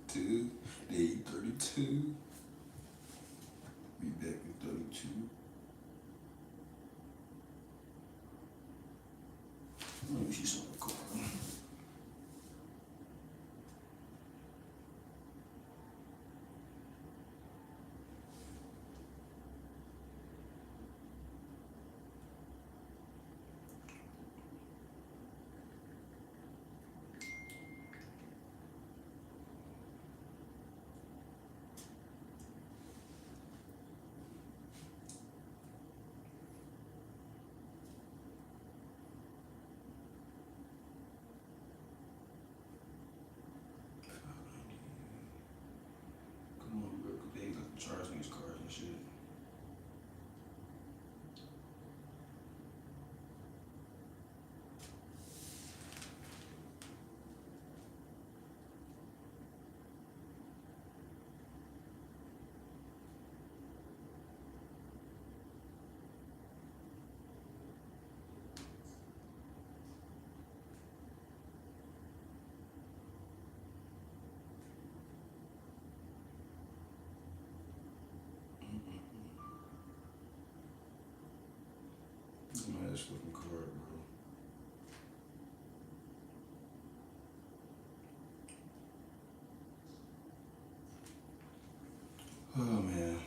32. Day 32. Be back with 32. Let me see something cool. Come on, bro. They got to charge these cars and shit. Nice fucking car, bro. Oh man.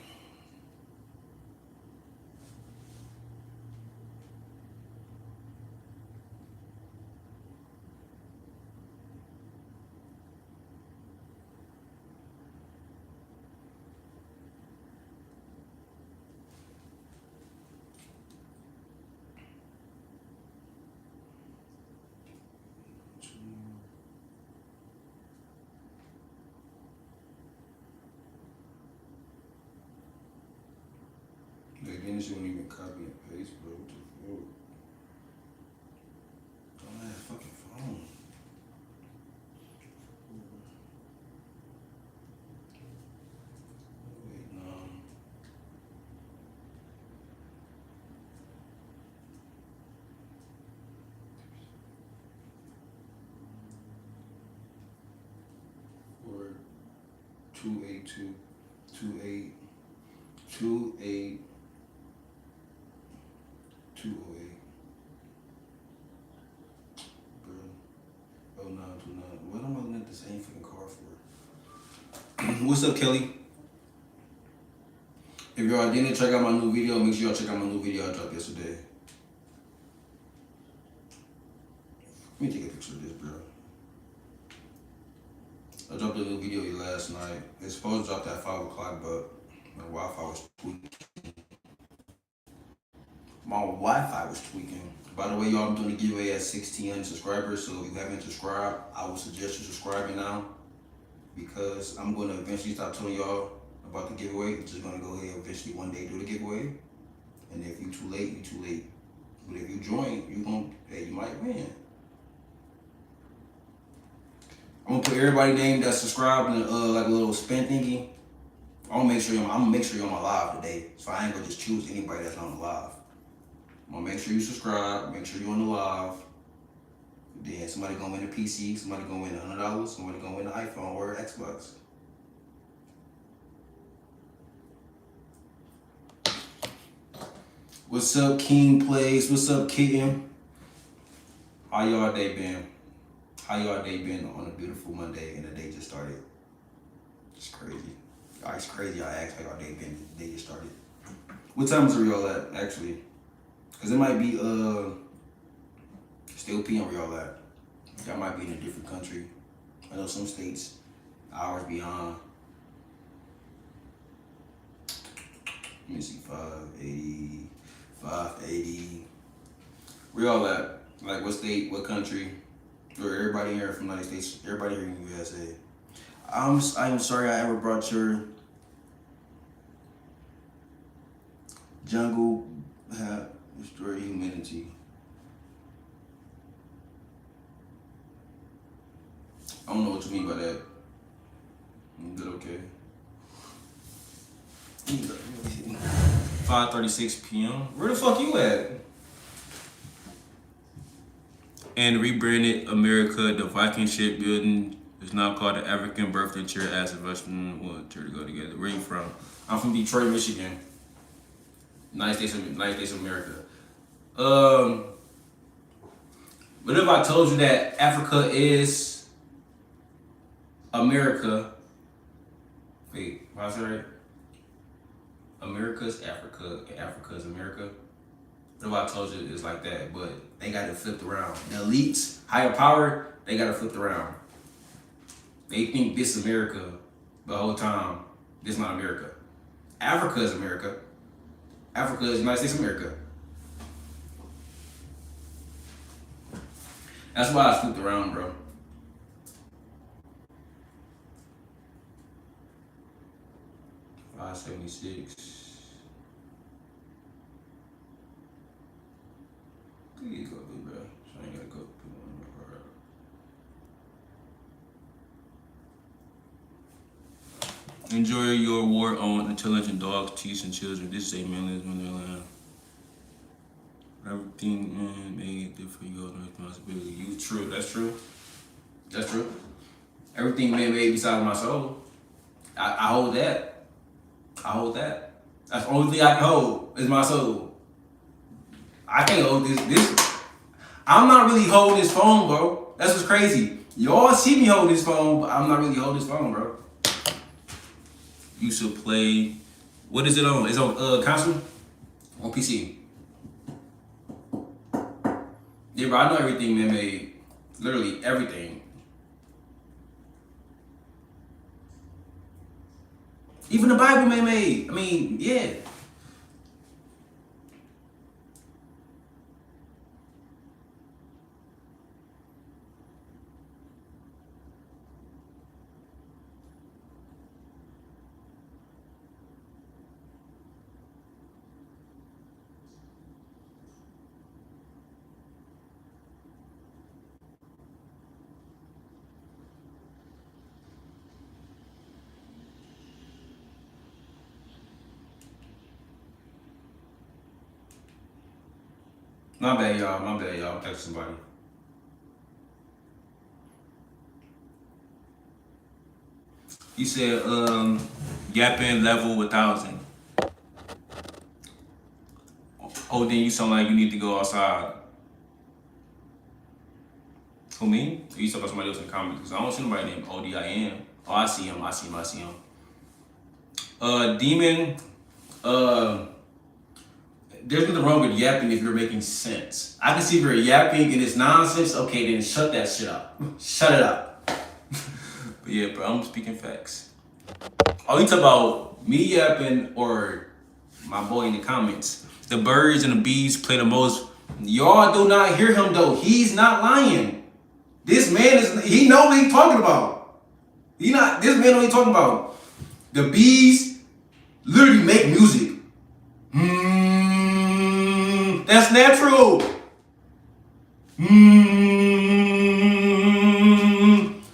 Like, then this wouldn't even copy and paste, bro. What the fuck? Don't have that fucking phone. Wait, no. Or 282 28 28 208. Bro. 0929. What am I looking at the same fucking car for? What's up, Kelly? If y'all didn't check out my new video, make sure y'all check out my new video I dropped yesterday. Let me take a picture of this, bro. I dropped a new video last night. It's supposed to drop at 5 o'clock, but my Wi-Fi was tweaking. By the way, y'all, I'm doing a giveaway at 1600 subscribers, so if you haven't subscribed, I would suggest you subscribing now, because I'm going to eventually stop telling y'all about the giveaway. I'm just going to go ahead and eventually one day do the giveaway. And if you're too late, you're too late. But if you join, you might win. I'm gonna put everybody's name that's subscribed in like a little spin thingy. I'm gonna make sure you're on my live today. So I ain't gonna just choose anybody that's on the live. I'm gonna make sure you subscribe, make sure you're on the live. Then somebody gonna win a PC, somebody gonna win $100, somebody gonna win an iPhone or an Xbox. What's up, King Plays? What's up, Kitten? How y'all day been? How y'all day been on a beautiful Monday and the day just started? It's crazy. It's crazy I asked how y'all day been, the day just started. What times are y'all at, actually? Because it might be still PM where y'all at. Y'all might be in a different country. I know some states, hours beyond. Let me see, 580, 580. Where y'all at? Like what state, what country? Or everybody here from the United States, everybody here in the USA. I'm sorry I ever brought your jungle hat, destroy humanity. I don't know what you mean by that. Is that okay? 5:36 p.m. Where the fuck you at? And rebranded America, the Viking shipbuilding It's now called the African birthday chair as a Western wood chair to go together. Where you from? I'm from Detroit, Michigan. United States of America. Um, what if I told you that Africa is America? Wait, what I say right? America's Africa, Africa's America. What if I told you it's like that? But they got it flipped around. The elites, higher power, they got it flipped around. They think this is America, but the whole time, this is not America. Africa is America. Africa is United States of America. That's why I flipped around, bro. $5.76. Please go through, bro. So I ain't gotta go through. Enjoy your war on intelligent dogs, teeth, and children. This is a manless Wonderland. Everything made it for your responsibility. You True, that's true. That's true. Everything man made besides my soul. I hold that. I hold that. That's the only thing I can hold is my soul. I can't hold this. I'm not really holding this phone, bro. That's what's crazy. Y'all see me hold this phone, but I'm not really holding this phone, bro. You should play. What is it on? It's on console? On PC. Yeah, bro, I know everything man made. Literally everything. Even the Bible man made. I mean, yeah. My bad, y'all. My bad, y'all. Text somebody. You said yapping level 1,000. Oh, then you sound like you need to go outside. Who, me? Or you talking about somebody else in the comments? Because I don't see nobody named ODIM. Oh, I see him. I see him. Demon. There's nothing wrong with yapping if you're making sense. I can see if you're yapping and it's nonsense. Okay, then shut that shit up. Shut it up. But yeah, bro, I'm speaking facts. Oh, you talk about me yapping or my boy in the comments? The birds and the bees play the most. Y'all do not hear him though. He's not lying. This man he know what he's talking about. This man know what he's talking about. The bees literally make music. That's natural.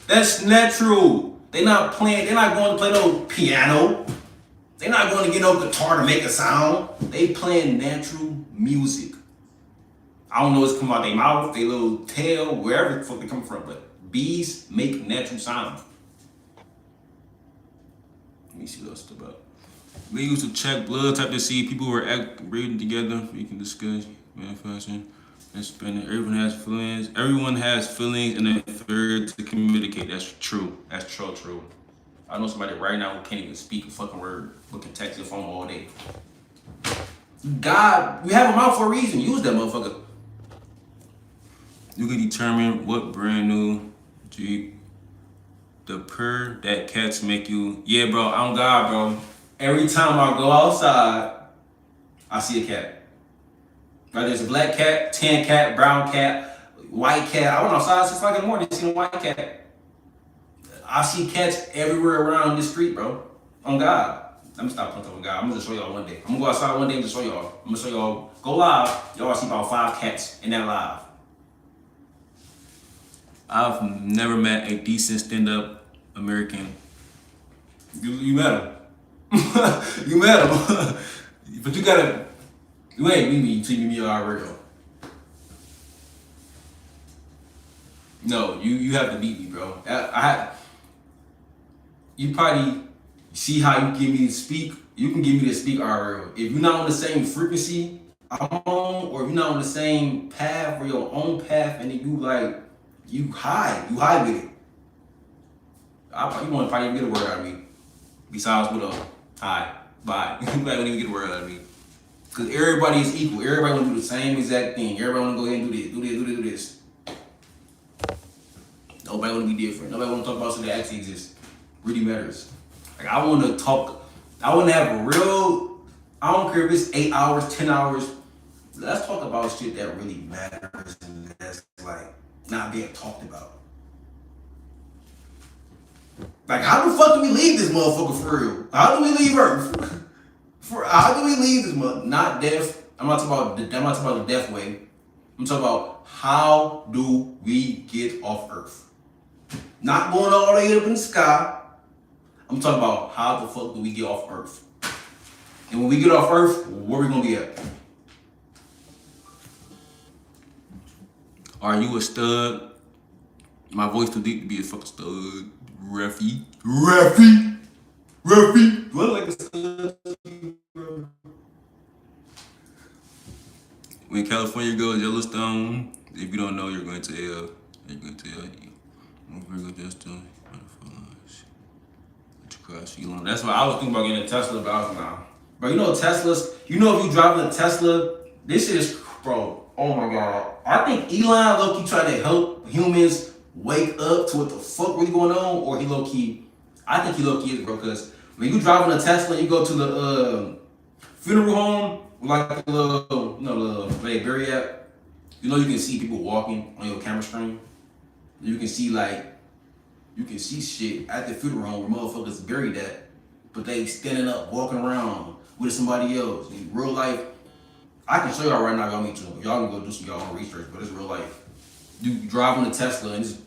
That's natural. They're not going to play no piano. They're not going to get no guitar to make a sound. They playing natural music. I don't know what's coming out their mouth, their little tail, wherever the fuck they come from, but bees make natural sound. Let me see what else it's about. We used to check blood type to see people were breathing together. We can discuss manifestation and spending. Everyone has feelings. Everyone has feelings and a third to communicate. That's true. That's true. I know somebody right now who can't even speak a fucking word, but can text the phone all day. God, we have a mouth for a reason. Use that motherfucker. You can determine what brand new Jeep, the purr that cats make you. Yeah, bro, I'm God, bro. Every time I go outside, I see a cat. Whether it's a black cat, tan cat, brown cat, white cat. I went outside 6 o'clock in the morning to see a white cat. I see cats everywhere around the street, bro. On God. Let me stop playing on God. I'm gonna just show y'all one day. I'm gonna go outside one day and just show y'all. I'm gonna show y'all. Go live. Y'all see about 5 cats in that live. I've never met a decent stand-up American. You met him. You met him. But you gotta. You ain't meet me. You see me already. No, you have to beat me, bro. you probably see how you give me to speak. You can give me to speak RL. If you're not on the same frequency I'm on, or if you're not on the same path or your own path, and then you hide with it. You want to probably get a word out of me. Besides what up? Hi, bye. You probably won't even get a word out of me. Because everybody is equal. Everybody want to do the same exact thing. Everybody want to go ahead and do this. Nobody want to be different. Nobody want to talk about something that actually exists. Really matters. Like, I want to have a real, I don't care if it's 8 hours, 10 hours. Let's talk about shit that really matters and that's like not being talked about. Like, how the fuck do we leave this motherfucker for real? How do we leave Earth? How do we leave this mother? Not death. I'm not talking about the death way. I'm talking about how do we get off Earth? Not going all the way up in the sky. I'm talking about how the fuck do we get off Earth? And when we get off Earth, where we gonna be at? Are you a stud? My voice too deep to be a fucking stud. Reffy. Do I look like a stud? When California goes Yellowstone, if you don't know, you're going to L. You're going to L. That's why I was thinking about getting a Tesla, but I was now. Bro, you know Teslas? You know if you driving a Tesla, this is, bro, oh my God. I think Elon low-key trying to help humans wake up to what the fuck really going on, or he low-key, I think he low-key is, bro, because when you driving a Tesla and you go to the funeral home, like the little, where they bury at, you know you can see people walking on your camera screen. You can see shit at the funeral home where motherfuckers buried at, but they standing up, walking around with somebody else. In real life, I can show y'all right now, y'all need to. Y'all can go do some y'all own research, but it's real life. You driving a Tesla and it's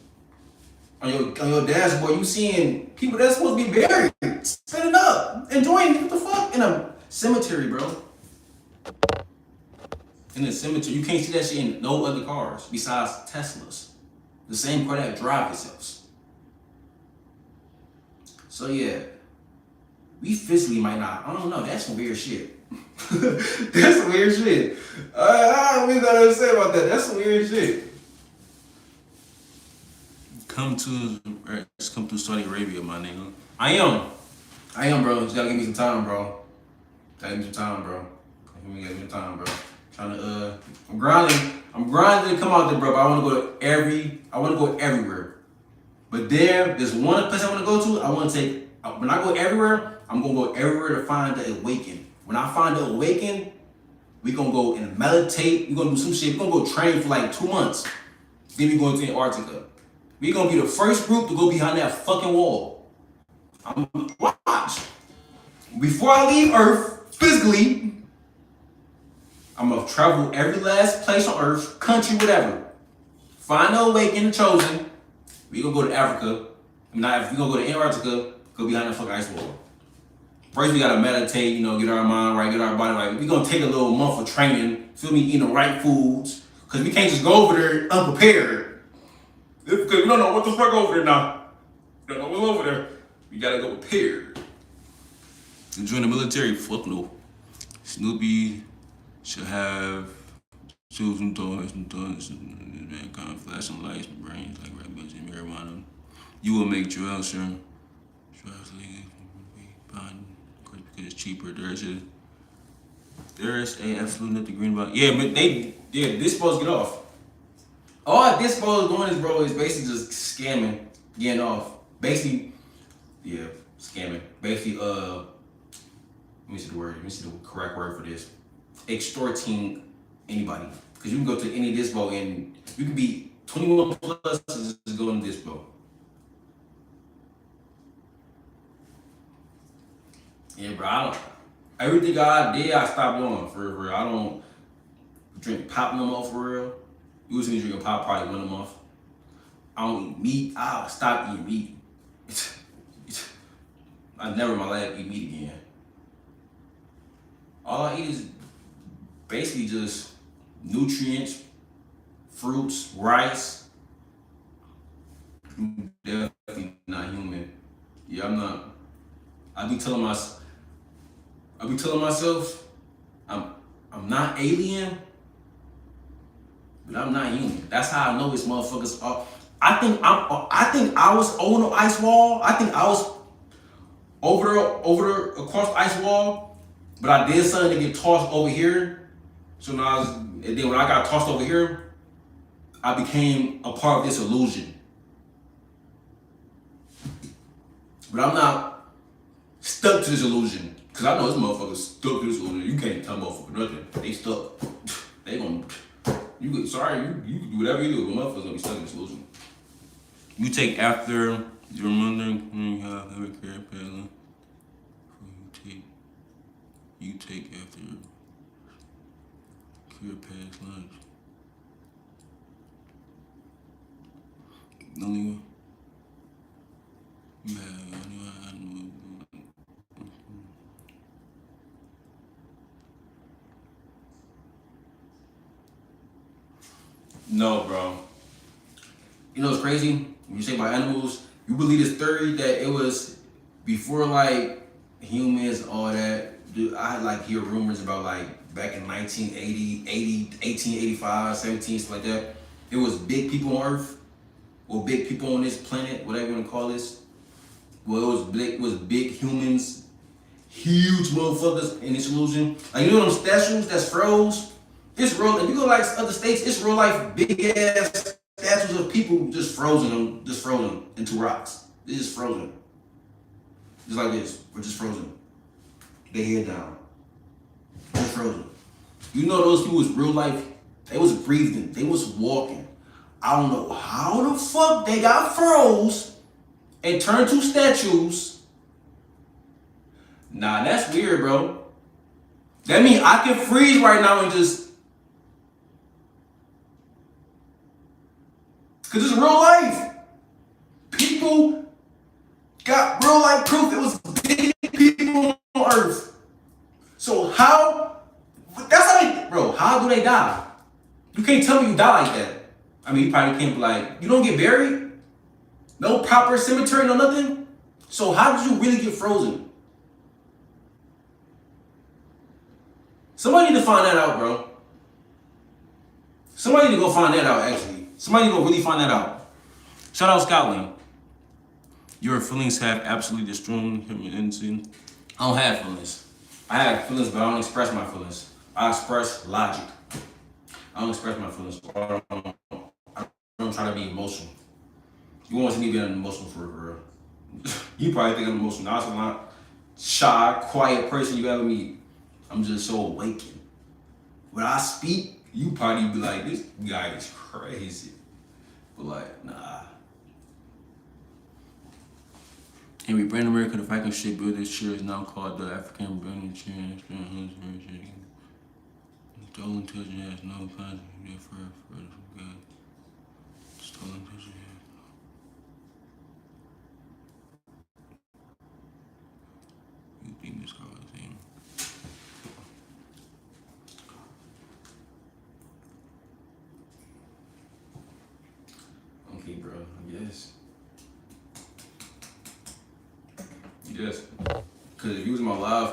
on your dashboard, you seeing people that's supposed to be buried, standing up, enjoying what the fuck in a cemetery, bro. In the cemetery, you can't see that shit in no other cars besides Teslas. The same car that drive themselves. So yeah, we physically might not. I don't know. That's some weird shit. That's some weird shit. I don't really know what to say about that. That's some weird shit. Come to Saudi Arabia, my nigga. I am, bro. Just gotta give me some time, bro. Give me some time, bro. Trying to, I'm grinding to come out there, bro. But I want to go everywhere. But there's one place I want to go to. When I go everywhere, I'm gonna go everywhere to find the awaken. When I find the awaken, we gonna go and meditate. We gonna do some shit. We gonna go train for like 2 months. Then we going to Antarctica. We gonna be the first group to go behind that fucking wall. Watch. Before I leave Earth, physically, I'm gonna travel every last place on Earth, country, whatever. Find the awaken, the chosen. We gonna go to Africa. We gonna go to Antarctica, go behind that fucking ice wall. First, we gotta meditate, get our mind right, get our body right. We gonna take a little month of training, feel me, eating the right foods, cause we can't just go over there unprepared. Because we don't know what the fuck over there now. We don't know what's over there. We gotta go prepared. And join the military? Fuck no. Snoopy should have chosen toys and mankind, flashing lights, brains like red buds and marijuana. You will make drill, sure. Behind, of course, because it's cheaper. There is a absolute nothing green about. Yeah, but this supposed to get off. All this supposed to doing is, bro, is basically just scamming, getting off. Basically, yeah, scamming. Basically, let me see the correct word for this. Extorting anybody. Because you can go to any dispo and you can be 21 plus and just go in dispo. Yeah, bro, everything I did, I stopped doing, for real. I don't drink pop no more, for real. You was me drinking pop probably 1 a month. I don't eat meat. I stopped eating meat. I never in my life eat meat again. All I eat is basically just nutrients, fruits, rice. I'm definitely not human. Yeah, I'm not. I be telling myself, I'm not alien, but I'm not human. That's how I know it's motherfuckers are. I think I was on the ice wall. I think I was over there across the ice wall, but I did something to get tossed over here. So now and then when I got tossed over here, I became a part of this illusion. But I'm not stuck to this illusion. Cause I know this motherfucker's stuck to this illusion. You can't tell motherfucker nothing. They stuck. They gonna you can do whatever you do, but motherfuckers gonna be stuck in this illusion. You take after you're wondering you have every care pattern. You take after your care past lunch. No, no, bro. You know what's crazy? When you say about animals, you believe this theory that it was before like humans, all that. Dude, I had like hear rumors about like back in 1980, 1885, 17, stuff like that. It was big people on Earth, or big people on this planet, whatever you want to call this. Well, it was big humans, huge motherfuckers in this illusion. Like you know them statues that's froze? It's real. If you go like other states, it's real life big ass statues of people just frozen into rocks. They're just frozen. Just like this. We're just frozen. They head down. Just frozen. You know those people was real life, they was breathing, they was walking. I don't know how the fuck they got froze and turned to statues. Nah, that's weird, bro. That means I can freeze right now and just. Cause it's real life. People got real life proof it was big people on Earth. So how? That's how bro. How do they die? You can't tell me you die like that. I mean, you probably can't be like, you don't get buried? No proper cemetery, no nothing? So how did you really get frozen? Somebody need to find that out, bro. Somebody need to go find that out, actually. Somebody need to go really find that out. Shout out Scotland. Your feelings have absolutely destroyed humanity. I don't have feelings. I have feelings, but I don't express my feelings. I express logic. I don't express my feelings. I don't try to be emotional. You want to see me being emotional for real. You probably think I'm emotional. I'm not shy, quiet person you ever meet. I'm just so awakened. When I speak, you probably be like, this guy is crazy. But like, nah. Henry Brand America, the Viking shipbuilder, this chair is now called the African Branding Chair. Stolen intelligence has no concept for God. Stolen intelligence. You think this card is in? Okay, bro. Yes. Yes. Cause if you was in my live,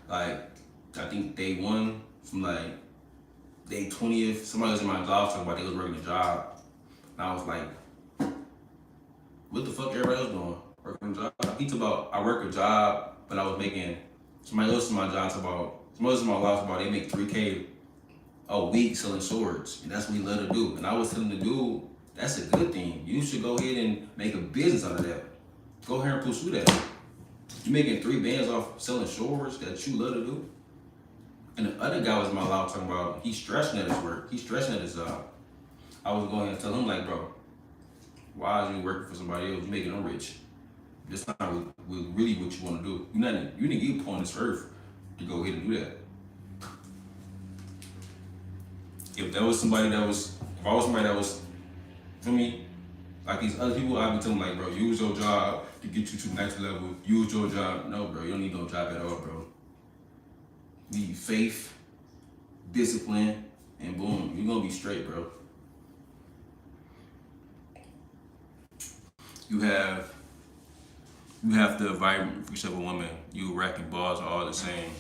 like I think day 1 from like day 20th, somebody was in my job talking about they was working a job, and I was like, what the fuck everybody else doing? Working a job? He talked about I work a job, but I was making somebody else in my job talk about somebody else in my life about they make $3K a week selling swords, and that's what he love to do. And I was telling the dude, that's a good thing. You should go ahead and make a business out of that. Go ahead and pursue that. You making 3 bands off selling swords that you love to do. And the other guy was in my life talking about he's stressing at his work. He's stressing at his job. I was going to tell him like, bro, why are you working for somebody else? You making them rich. That's not really what you want to do. You didn't get put on this earth to go ahead and do that. If I was somebody that was, for me, like these other people, I'd be telling them like, bro, use your job to get you to the next level. Use your job. No, bro, you don't need no job at all, bro. You need faith, discipline, and boom, you're gonna be straight, bro. You have You have to vibe for each other woman. You racking balls are all the same.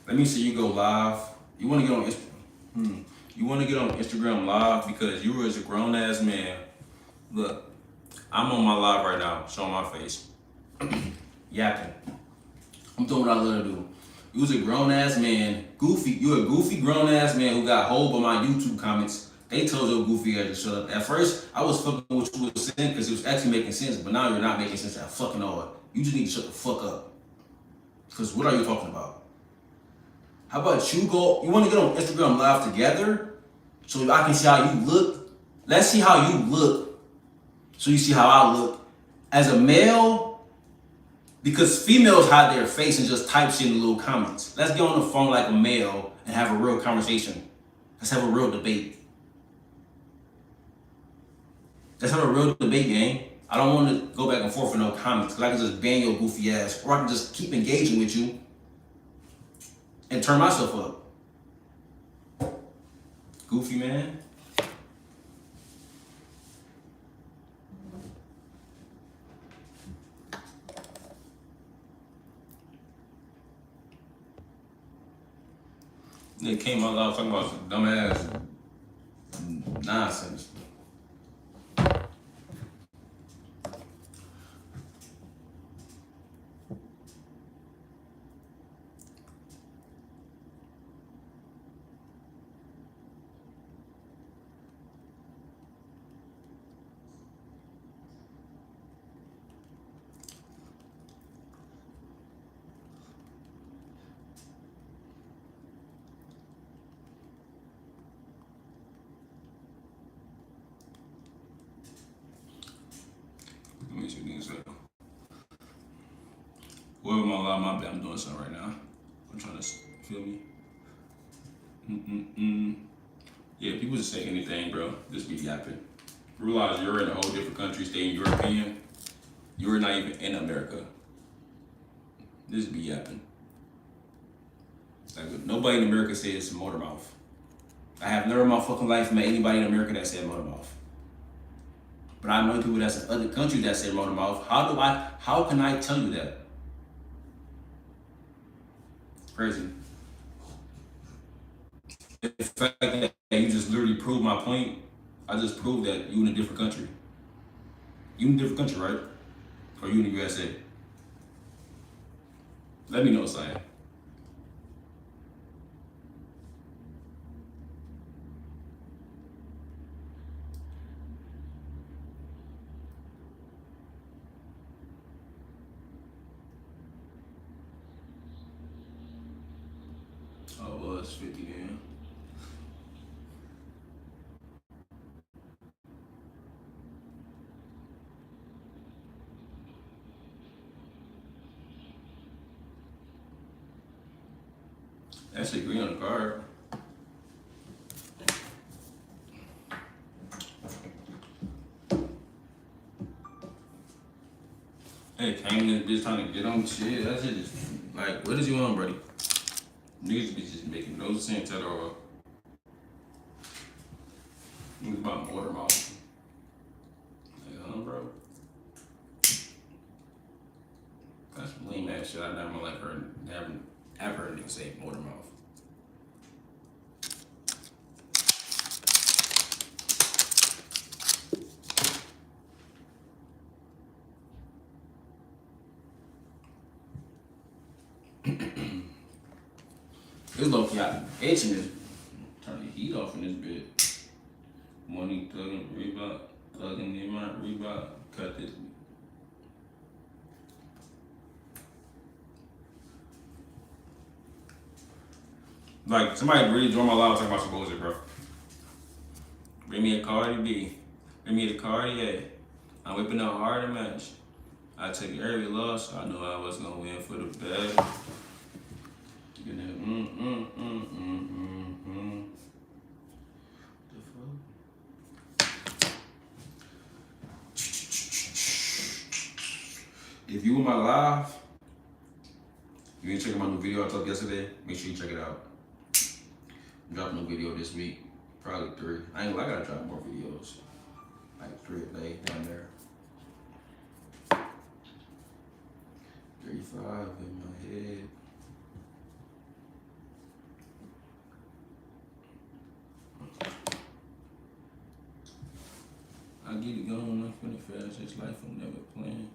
Let me see you go live. You want to get on Instagram? You want to get on Instagram live because you as a grown ass man. Look, I'm on my live right now, showing my face, yapping. I'm doing what I love to do. You was a grown ass man, goofy. You a goofy grown ass man who got hold of my YouTube comments. They told your goofy ass to shut up. At first, I was fucking with what you was saying because it was actually making sense, but now you're not making sense at fucking all. You just need to shut the fuck up. Because what are you talking about? How about you want to get on Instagram live together so I can see how you look? Let's see how you look so you see how I look. As a male, because females hide their face and just type shit in the little comments. Let's get on the phone like a male and have a real conversation. Let's have a real debate. Let's have a real debate, gang. I don't want to go back and forth with no comments because I can just ban your goofy ass or I can just keep engaging with you and turn myself up. Goofy man. They came out loud talking about some dumbass nonsense. Let me see things up. Whoever my live, my bad, I'm doing something right now. I'm trying to feel me. Yeah, people just say anything, bro. Just be yapping. Realize you're in a whole different country, staying European. You're not even in America. Just be yapping. Like nobody in America says motor mouth. I have never in my fucking life met anybody in America that said motor mouth. But I know people that's in other countries that say motor mouth. How can I tell you that? Crazy. The fact that you just literally proved my point, I just proved that you in a different country. You in a different country, right? Or you in the USA? Let me know, Cyan. Oh, well, it's 50 then. That's a green on the card. Hey, came in this trying to get on shit. That's it. Like, what is you on, buddy? Niggas be just making no sense at all. Niggas about motor mouth. Like, bro? That's some lame ass shit. I never like heard, ever heard a nigga say motor mouth. This low key out itching this. Turn the heat off in this bit. Money thugging Reebok, thugging in my Reebok. Cut this. Like somebody really join my live talking about some bullshit, bro. Bring me a Cardi B. Bring me the Cartier. I'm whipping out hard to match. I took every loss. So I knew I was gonna win for the best. You know, If you in my live, you ain't checking my new video I took yesterday, make sure you check it out. I'm dropping a video this week, probably 3. I gotta drop more videos. Like 3 a day down there. 5 in my head. I get it going. I'm finna fast. This life I'm never playing.